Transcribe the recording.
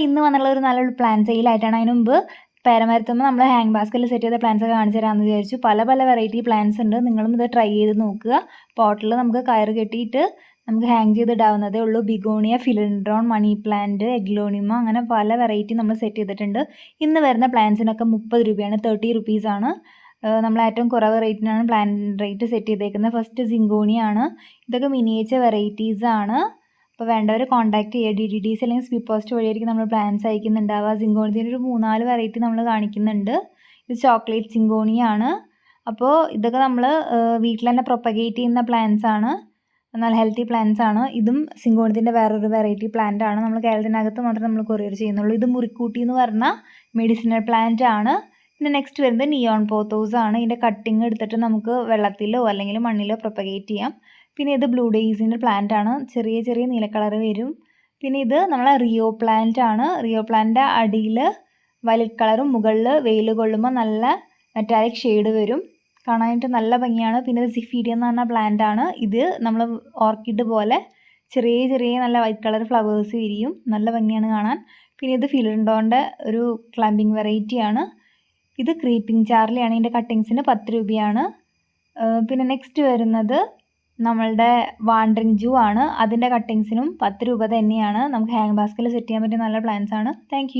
ഇന്ന് വന്നിട്ടുള്ള ഒരു നല്ലൊരു പ്ലാൻ സെയിലായിട്ടാണ്. അതിന് മുമ്പ് പേരമരത്തുമ്മെ നമ്മൾ ഹാങ് ബാസ്ക്കറ്റിൽ സെറ്റ് ചെയ്ത പ്ലാന്റ്സ് ഒക്കെ കാണിച്ചു തരാമെന്ന് വിചാരിച്ചു. പല പല വെറൈറ്റി പ്ലാന്റ്സ് ഉണ്ട്. നിങ്ങളും ഇത് ട്രൈ ചെയ്ത് നോക്കുക. പോട്ടിൽ നമുക്ക് കയറ് കെട്ടിയിട്ട് നമുക്ക് ഹാങ് ചെയ്തിടാവുന്നതേ ഉള്ളൂ. ബിഗോണിയ, ഫിലിഡ്രോൺ, മണി പ്ലാന്റ്, എഗ്ലോണിമ, അങ്ങനെ പല വെറൈറ്റി നമ്മൾ സെറ്റ് ചെയ്തിട്ടുണ്ട്. ഇന്ന് വരുന്ന പ്ലാന്റ്സിനൊക്കെ 30 രൂപയാണ്, 30 റുപ്പീസാണ്. നമ്മൾ ഏറ്റവും കുറവ് റേറ്റിനാണ് പ്ലാൻ റേറ്റ് സെറ്റ് ചെയ്തേക്കുന്നത്. ഫസ്റ്റ് സിങ്കോണിയ ആണ്. ഇതൊക്കെ മിനിയേച്ചർ വെറൈറ്റീസ് ആണ്. അപ്പോൾ വേണ്ടവർ കോൺടാക്ട് ചെയ്യുക. DDDC അല്ലെങ്കിൽ സ്പീഡ് പോസ്റ്റ് വഴിയായിരിക്കും നമ്മൾ പ്ലാൻസ് അയക്കുന്നുണ്ടാവുക. സിങ്കോണിയത്തിൻ്റെ ഒരു 4 വെറൈറ്റി നമ്മൾ കാണിക്കുന്നുണ്ട്. ഇത് ചോക്ലേറ്റ് സിങ്കോണിയ ആണ്. അപ്പോൾ ഇതൊക്കെ നമ്മൾ വീട്ടിൽ തന്നെ പ്രൊപ്പഗേറ്റ് ചെയ്യുന്ന പ്ലാന്റ്സ് ആണ്. നല്ല ഹെൽത്തി പ്ലാന്റ്സ് ആണ്. ഇതും സിങ്കോണിയത്തിൻ്റെ വേറൊരു വെറൈറ്റി പ്ലാന്റ് ആണ്. നമ്മൾ കേരളത്തിനകത്ത് മാത്രമേ നമ്മൾ കൊറിയർ ചെയ്യുന്നുള്ളൂ. ഇത് മുറിക്കൂട്ടി എന്ന് പറഞ്ഞ മെഡിസിനൽ പ്ലാന്റ് ആണ്. പിന്നെ നെക്സ്റ്റ് വരുന്നത് നിയോൺ പോത്തോസ് ആണ്. ഇതിൻ്റെ കട്ടിങ് എടുത്തിട്ട് നമുക്ക് വെള്ളത്തിലോ അല്ലെങ്കിൽ മണ്ണിലോ പ്രൊപ്പഗേറ്റ് ചെയ്യാം. പിന്നെ ഇത് ബ്ലൂ ഡേയ്സിൻ്റെ പ്ലാന്റ് ആണ്. ചെറിയ ചെറിയ നീല കളർ വരും. പിന്നെ ഇത് നമ്മളെ റിയോ പ്ലാന്റ് ആണ്. റിയോ പ്ലാന്റിൻ്റെ അടിയിൽ വയലറ്റ് കളറും മുകളിൽ വെയിൽ കൊള്ളുമ്പോൾ നല്ല മെറ്റാലിക് ഷെയ്ഡ് വരും. കാണാനായിട്ട് നല്ല ഭംഗിയാണ്. പിന്നെ ഇത് സിഫീഡിയ എന്ന് പറഞ്ഞ പ്ലാന്റ് ആണ്. ഇത് നമ്മൾ ഓർക്കിഡ് പോലെ ചെറിയ ചെറിയ നല്ല വൈറ്റ് കളർ ഫ്ലവേഴ്സ് വിരിയും. നല്ല ഭംഗിയാണ് കാണാൻ. പിന്നെ ഇത് ഫിലിഡോണിൻ്റെ ഒരു ക്ലൈംബിംഗ് വെറൈറ്റി ആണ്. ഇത് ക്രീപ്പിംഗ് ചാർലിയാണ്. ഇതിൻ്റെ കട്ടിങ്സിന് 10 രൂപയാണ്. പിന്നെ നെക്സ്റ്റ് വരുന്നത് നമ്മളുടെ വാണ്ടറിങ് ജൂ ആണ്. അതിൻ്റെ കട്ടിങ്സിനും 10 രൂപ തന്നെയാണ്. നമുക്ക് ഹാങ് ബാസ്ക്കറ്റിൽ സെറ്റ് ചെയ്യാൻ പറ്റിയ നല്ല പ്ലാന്റ്സ് ആണ്. താങ്ക്